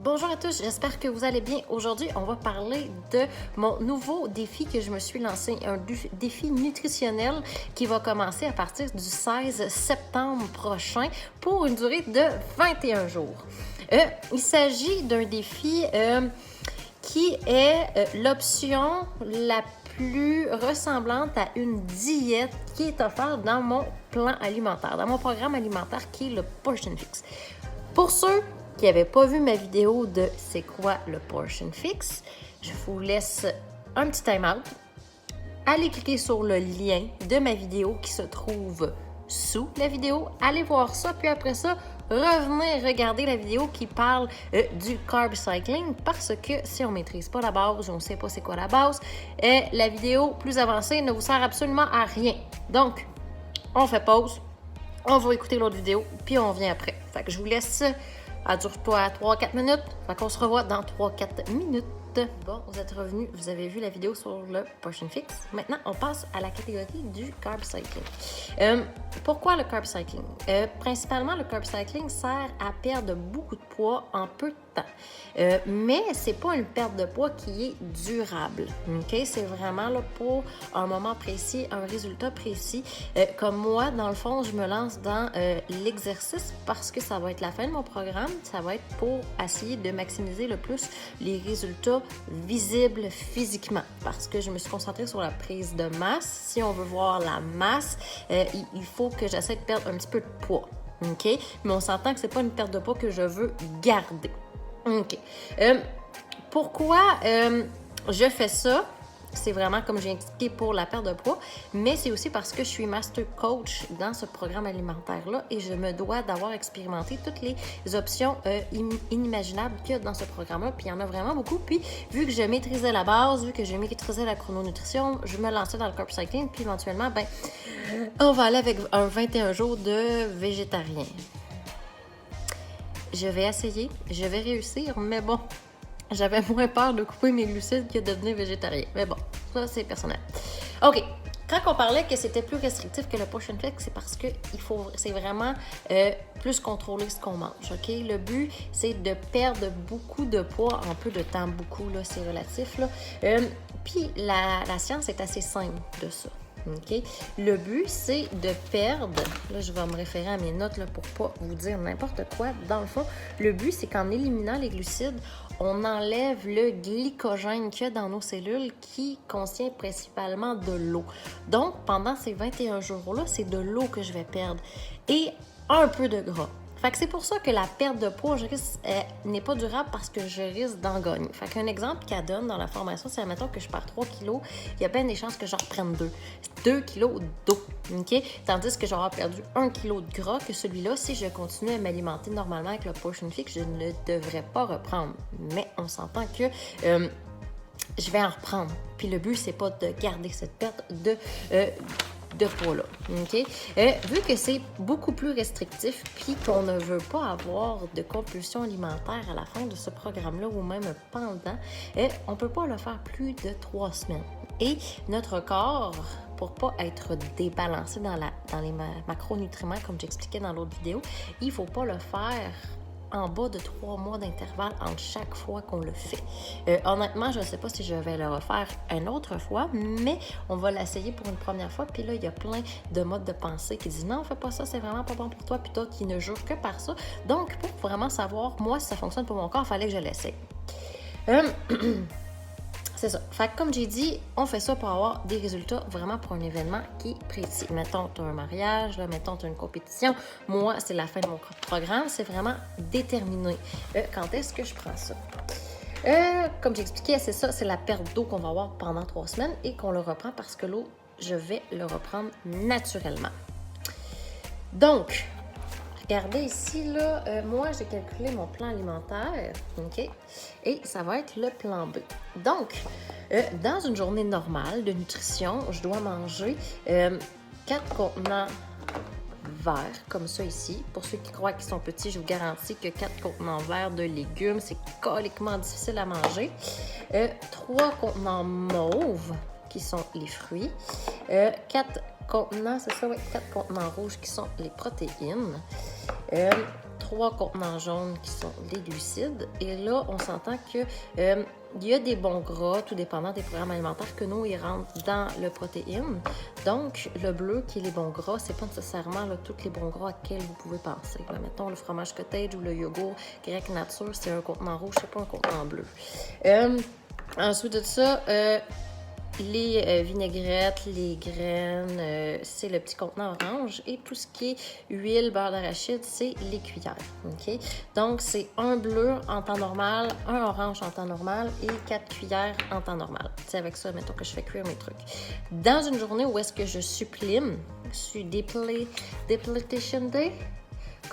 Bonjour à tous, j'espère que vous allez bien. Aujourd'hui, on va parler de mon nouveau défi que je me suis lancé, un défi nutritionnel qui va commencer à partir du 16 septembre prochain pour une durée de 21 jours. Il s'agit d'un défi qui est l'option la plus ressemblante à une diète qui est offerte dans mon plan alimentaire, dans mon programme alimentaire qui est le Portion Fix. Pour ceux qui n'avaient pas vu ma vidéo de c'est quoi le Portion Fix, je vous laisse un petit time-out. Allez cliquer sur le lien de ma vidéo qui se trouve sous la vidéo. Allez voir ça, puis après ça, revenez regarder la vidéo qui parle du carb cycling parce que si on ne maîtrise pas la base, on ne sait pas c'est quoi la base, la vidéo plus avancée ne vous sert absolument à rien. Donc, on fait pause, on va écouter l'autre vidéo, puis on revient après. Fait que je vous laisse. Elle dure pas 3-4 minutes. Fait qu'on se revoit dans 3-4 minutes. Bon, vous êtes revenus, vous avez vu la vidéo sur le Portion Fix. Maintenant, on passe à la catégorie du carb cycling. Pourquoi le carb cycling? Principalement, le carb cycling sert à perdre beaucoup de poids en peu de temps. Mais c'est pas une perte de poids qui est durable. Okay? C'est vraiment là, pour un moment précis, un résultat précis. Comme moi, dans le fond, je me lance dans l'exercice parce que ça va être la fin de mon programme. Ça va être pour essayer de maximiser le plus les résultats visibles physiquement. Parce que je me suis concentrée sur la prise de masse. Si on veut voir la masse, il faut que j'essaie de perdre un petit peu de poids. OK? Mais on s'entend que c'est pas une perte de poids que je veux garder. OK. Pourquoi je fais ça? C'est vraiment, comme j'ai expliqué, pour la perte de poids, mais c'est aussi parce que je suis master coach dans ce programme alimentaire-là et je me dois d'avoir expérimenté toutes les options inimaginables qu'il y a dans ce programme-là. Puis il y en a vraiment beaucoup. Puis vu que je maîtrisais la base, vu que je maîtrisais la chrononutrition, je me lançais dans le carb cycling. Puis éventuellement, on va aller avec un 21 jours de végétarien. Je vais essayer, je vais réussir, mais bon, j'avais moins peur de couper mes glucides que de devenir végétarien. Mais bon, ça, c'est personnel. OK. Quand on parlait que c'était plus restrictif que le Portion Fix, c'est parce que c'est vraiment plus contrôler ce qu'on mange. OK? Le but, c'est de perdre beaucoup de poids en peu de temps. Beaucoup, là, c'est relatif. Là. Puis la science est assez simple de ça. OK? Le but, c'est de perdre, là, je vais me référer à mes notes là, pour pas vous dire n'importe quoi. Dans le fond, le but, c'est qu'en éliminant les glucides, on enlève le glycogène qu'il y a dans nos cellules qui contient principalement de l'eau. Donc, pendant ces 21 jours-là, c'est de l'eau que je vais perdre et un peu de gras. Fait que c'est pour ça que la perte de poids, n'est pas durable parce que je risque d'en gagner. Fait qu'un exemple qu'elle donne dans la formation, c'est admettons que je perds 3 kilos, il y a bien des chances que j'en reprenne 2. 2 kilos d'eau, OK? Tandis que j'aurai perdu 1 kilo de gras, que celui-là, si je continue à m'alimenter normalement avec le Portion Fix, je ne devrais pas reprendre. Mais on s'entend que je vais en reprendre. Puis le but, c'est pas de garder cette perte de poids-là. OK? Vu que c'est beaucoup plus restrictif puis qu'on ne veut pas avoir de compulsion alimentaire à la fin de ce programme-là ou même pendant, on ne peut pas le faire plus de 3 semaines. Et notre corps, pour pas être débalancé dans les macronutriments, comme j'expliquais dans l'autre vidéo, il ne faut pas le faire en bas de 3 mois d'intervalle entre chaque fois qu'on le fait. Honnêtement, je ne sais pas si je vais le refaire une autre fois, mais on va l'essayer pour une première fois. Puis là, il y a plein de modes de pensée qui disent non, fais pas ça, c'est vraiment pas bon pour toi. Puis toi qui ne jure que par ça. Donc, pour vraiment savoir, moi, si ça fonctionne pour mon corps, il fallait que je l'essaye. C'est ça. Fait que comme j'ai dit, on fait ça pour avoir des résultats vraiment pour un événement qui est précis. Mettons, tu as un mariage, là, mettons, tu as une compétition. Moi, c'est la fin de mon programme. C'est vraiment déterminé. Quand est-ce que je prends ça? Comme j'expliquais, c'est ça. C'est la perte d'eau qu'on va avoir pendant 3 semaines et qu'on le reprend parce que l'eau, je vais le reprendre naturellement. Donc, regardez ici, là, moi, j'ai calculé mon plan alimentaire, OK? Et ça va être le plan B. Donc, dans une journée normale de nutrition, je dois manger 4 contenants verts, comme ça ici. Pour ceux qui croient qu'ils sont petits, je vous garantis que 4 contenants verts de légumes, c'est coliquement difficile à manger. 3 contenants mauves, qui sont les fruits. 4 contenants, c'est ça, oui, 4 contenants rouges qui sont les protéines. 3 contenants jaunes qui sont des glucides. Et là, on s'entend que il y a des bons gras, tout dépendant des programmes alimentaires, que nous, ils rentrent dans le protéine. Donc, le bleu, qui est les bons gras, c'est pas nécessairement là, tous les bons gras auxquels vous pouvez penser. Là, mettons, le fromage cottage ou le yogourt grec nature, c'est un contenant rouge, c'est pas un contenant bleu. Ensuite de ça, les vinaigrettes, les graines, c'est le petit contenant orange. Et tout ce qui est huile, beurre d'arachide, c'est les cuillères. Okay? Donc, c'est un bleu en temps normal, un orange en temps normal et 4 cuillères en temps normal. C'est avec ça, mettons, que je fais cuire mes trucs. Dans une journée où est-ce que je supplime, je suis depletion day,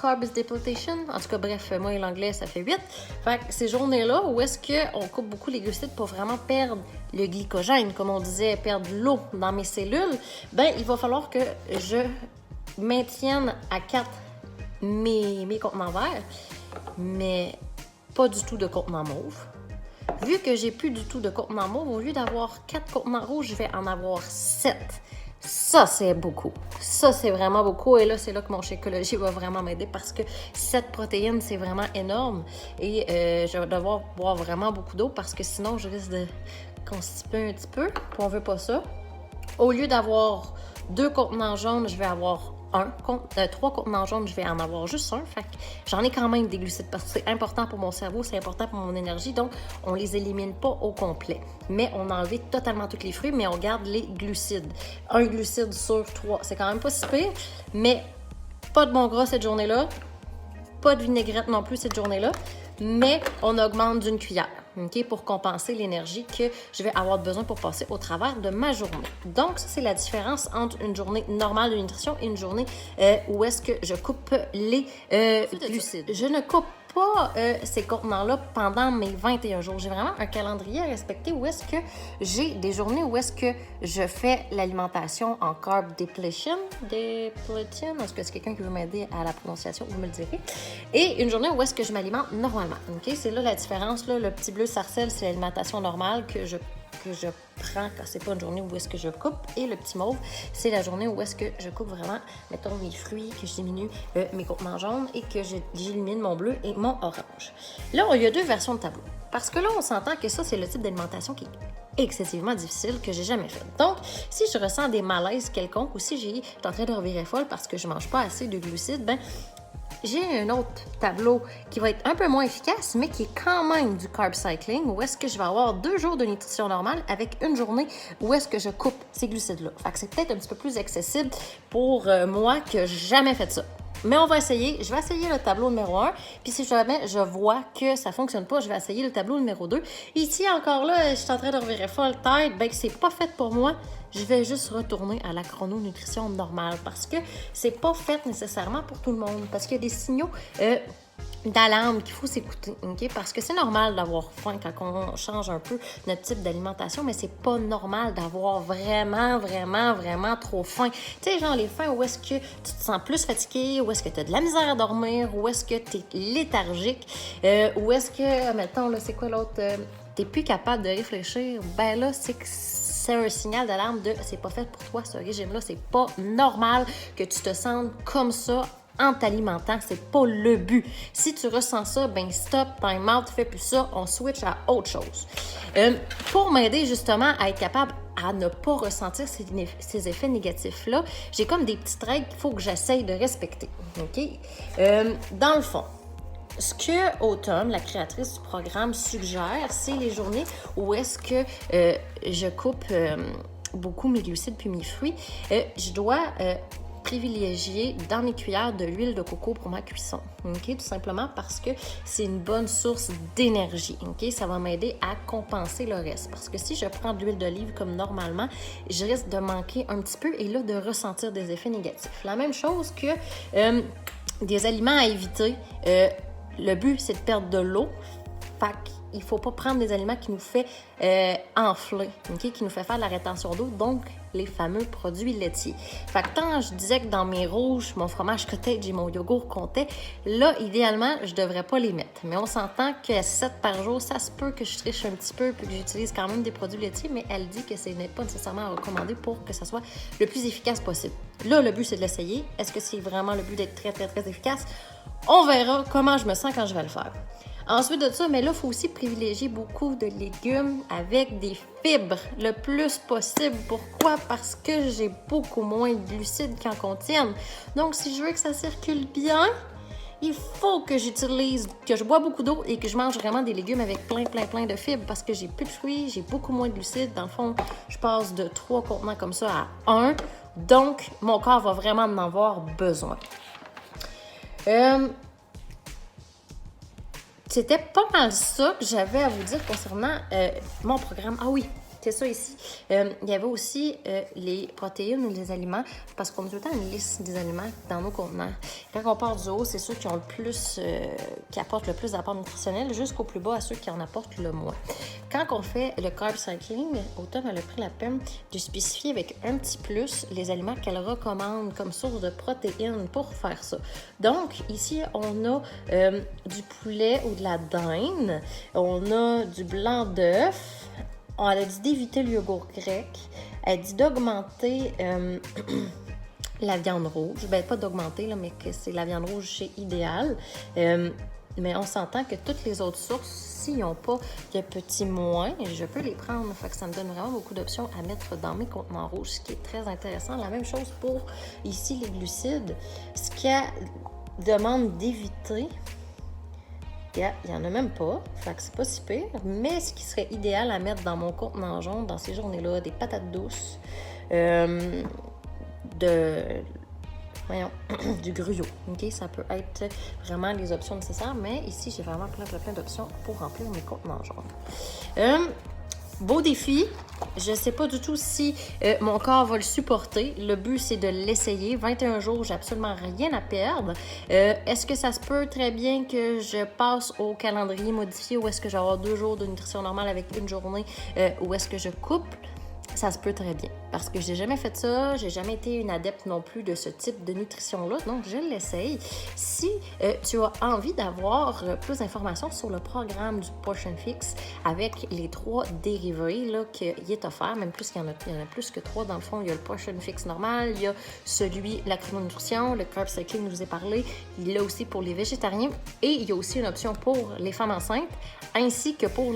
Carbs depletion. En tout cas, bref, moi et l'anglais, ça fait 8. Fait que ces journées-là, où est-ce qu'on coupe beaucoup les glucides pour vraiment perdre le glycogène, comme on disait, perdre l'eau dans mes cellules, ben il va falloir que je maintienne à 4 mes contenants verts, mais pas du tout de contenants mauve. Vu que j'ai plus du tout de contenants mauve, au lieu d'avoir 4 contenants rouges, je vais en avoir 7. Ça, c'est beaucoup. Ça, c'est vraiment beaucoup. Et là, c'est là que mon Shakeology va vraiment m'aider parce que 7 protéines, c'est vraiment énorme. Et je vais devoir boire vraiment beaucoup d'eau parce que sinon, je risque de constiper un petit peu. Puis on veut pas ça. Au lieu d'avoir 2 contenants jaunes, je vais avoir 3 contenants jaunes, je vais en avoir juste un. Fait que j'en ai quand même des glucides parce que c'est important pour mon cerveau, c'est important pour mon énergie. Donc, on les élimine pas au complet. Mais on a enlevé totalement tous les fruits, mais on garde les glucides. Un glucide sur 3, c'est quand même pas si pire. Mais pas de bon gras cette journée-là. Pas de vinaigrette non plus cette journée-là. Mais on augmente d'une cuillère, okay, pour compenser l'énergie que je vais avoir besoin pour passer au travers de ma journée. Donc, ça, c'est la différence entre une journée normale de nutrition et une journée où est-ce que je coupe les glucides. Je ne coupe pas ces contenants-là pendant mes 21 jours. J'ai vraiment un calendrier à respecter où est-ce que j'ai des journées où est-ce que je fais l'alimentation en carb depletion. Est-ce que c'est quelqu'un qui veut m'aider à la prononciation? Vous me le direz. Et une journée où est-ce que je m'alimente normalement. Okay? C'est là la différence. Là. Le petit bleu sarcelle, c'est l'alimentation normale que je prends quand c'est pas une journée où est-ce que je coupe. Et le petit mauve, c'est la journée où est-ce que je coupe vraiment, mettons, mes fruits, que je diminue mes contenants jaunes et que j'élimine mon bleu et mon orange. Là, il y a 2 versions de tableau. Parce que là, on s'entend que ça, c'est le type d'alimentation qui est excessivement difficile que j'ai jamais fait. Donc, si je ressens des malaises quelconques ou si je suis en train de revirer folle parce que je mange pas assez de glucides, ben j'ai un autre tableau qui va être un peu moins efficace, mais qui est quand même du carb cycling, où est-ce que je vais avoir 2 jours de nutrition normale avec une journée où est-ce que je coupe ces glucides-là. Fait que c'est peut-être un petit peu plus accessible pour moi que j'ai jamais fait ça. Mais on va essayer. Je vais essayer le tableau numéro 1. Puis si jamais je vois que ça fonctionne pas, je vais essayer le tableau numéro 2. Ici, encore là, je suis en train de revirer folle tête. Ben que c'est pas fait pour moi. Je vais juste retourner à la chrononutrition normale parce que c'est pas fait nécessairement pour tout le monde. Parce qu'il y a des signaux d'alarme qu'il faut s'écouter, okay? Parce que c'est normal d'avoir faim quand on change un peu notre type d'alimentation, mais c'est pas normal d'avoir vraiment trop faim. Tu sais, genre les faims où est-ce que tu te sens plus fatigué, où est-ce que tu as de la misère à dormir, où est-ce que tu es léthargique, où est-ce que, mettons, là, c'est quoi l'autre, t'es plus capable de réfléchir, ben là, c'est que c'est un signal d'alarme de c'est pas fait pour toi ce régime-là, c'est pas normal que tu te sentes comme ça en t'alimentant, c'est pas le but. Si tu ressens ça, ben stop, time out, fais plus ça, on switch à autre chose. Pour m'aider justement à être capable à ne pas ressentir ces effets négatifs-là, j'ai comme des petites règles qu'il faut que j'essaye de respecter. OK? Dans le fond, ce que Autumn, la créatrice du programme, suggère, c'est les journées où est-ce que je coupe beaucoup mes glucides puis mes fruits. Je dois privilégier dans mes cuillères de l'huile de coco pour ma cuisson. Okay? Tout simplement parce que c'est une bonne source d'énergie. Okay? Ça va m'aider à compenser le reste. Parce que si je prends de l'huile d'olive comme normalement, je risque de manquer un petit peu et là de ressentir des effets négatifs. La même chose que des aliments à éviter. Le but, c'est de perdre de l'eau. Fait qu'il ne faut pas prendre des aliments qui nous fait enfler, okay? Qui nous fait faire de la rétention d'eau, donc les fameux produits laitiers. Fait que quand je disais que dans mes rouges, mon fromage cottage et mon yogourt comptaient, là, idéalement, je devrais pas les mettre. Mais on s'entend qu'à 7 par jour, ça se peut que je triche un petit peu puis que j'utilise quand même des produits laitiers, mais elle dit que ce n'est pas nécessairement recommandé pour que ça soit le plus efficace possible. Là, le but, c'est de l'essayer. Est-ce que c'est vraiment le but d'être très, très, très efficace? On verra comment je me sens quand je vais le faire. Ensuite de ça, mais là, il faut aussi privilégier beaucoup de légumes avec des fibres le plus possible. Pourquoi? Parce que j'ai beaucoup moins de glucides qui en contiennent. Donc, si je veux que ça circule bien, il faut que que je bois beaucoup d'eau et que je mange vraiment des légumes avec plein de fibres parce que j'ai plus de fruits, j'ai beaucoup moins de glucides. Dans le fond, je passe de 3 contenants comme ça à 1. Donc, mon corps va vraiment en avoir besoin. C'était pas mal ça que j'avais à vous dire concernant mon programme. Ah oui, c'est ça ici. Il y avait aussi les protéines ou les aliments, parce qu'on a tout le temps une liste des aliments dans nos contenants. Quand on part du haut, c'est ceux qui ont le plus, qui apportent le plus d'apport nutritionnel, jusqu'au plus bas à ceux qui en apportent le moins. Quand on fait le carb cycling, Automne elle a pris la peine de spécifier avec un petit plus les aliments qu'elle recommande comme source de protéines pour faire ça. Donc, ici, on a du poulet ou de la dinde, on a du blanc d'œuf, on a dit d'éviter le yogourt grec, elle dit d'augmenter la viande rouge. Ben, pas d'augmenter, là, mais que c'est la viande rouge chez Idéal. Mais on s'entend que toutes les autres sources, s'ils n'ont pas de petits moins, je peux les prendre. Fait que ça me donne vraiment beaucoup d'options à mettre dans mes contenants rouges, ce qui est très intéressant. La même chose pour, ici, les glucides. Ce qu'elle demande d'éviter, il n'y en a même pas, fait que c'est pas si pire. Mais ce qui serait idéal à mettre dans mon contenant jaune dans ces journées-là, des patates douces, du gruyot. Okay? Ça peut être vraiment les options nécessaires, mais ici, j'ai vraiment plein d'options pour remplir mes contenants jaunes. Beau défi. Je ne sais pas du tout si mon corps va le supporter. Le but, c'est de l'essayer. 21 jours, j'ai absolument rien à perdre. Est-ce que ça se peut très bien que je passe au calendrier modifié ou est-ce que je vais avoir 2 jours de nutrition normale avec une journée ou est-ce que je coupe? Ça se peut très bien parce que j'ai jamais fait ça, j'ai jamais été une adepte non plus de ce type de nutrition-là, donc je l'essaye. Si tu as envie d'avoir plus d'informations sur le programme du Portion Fix avec les 3 dérivés là, qu'il est offert, même plus qu'il y en a plus que 3 dans le fond, il y a le Portion Fix normal, il y a celui, la chrononutrition, le Carb Cycling, je vous ai parlé, il y a aussi pour les végétariens et il y a aussi une option pour les femmes enceintes ainsi que pour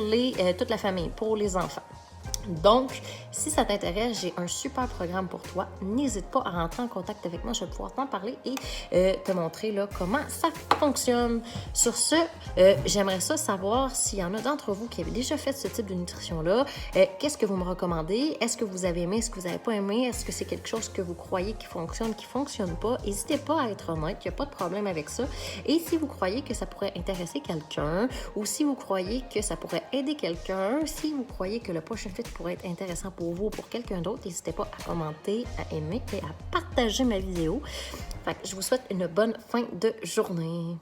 toute la famille, pour les enfants. Donc, si ça t'intéresse, j'ai un super programme pour toi. N'hésite pas à rentrer en contact avec moi. Je vais pouvoir t'en parler et te montrer là, comment ça fonctionne. Sur ce, j'aimerais ça savoir s'il y en a d'entre vous qui avaient déjà fait ce type de nutrition-là. Qu'est-ce que vous me recommandez? Est-ce que vous avez aimé? Est-ce que vous n'avez pas aimé? Est-ce que c'est quelque chose que vous croyez qui fonctionne pas? N'hésitez pas à être honnête. Il n'y a pas de problème avec ça. Et si vous croyez que ça pourrait intéresser quelqu'un ou si vous croyez que ça pourrait aider quelqu'un, si vous croyez que le Portion Fit pourrait être intéressant pour vous ou pour quelqu'un d'autre, n'hésitez pas à commenter, à aimer et à partager ma vidéo. Fait que je vous souhaite une bonne fin de journée.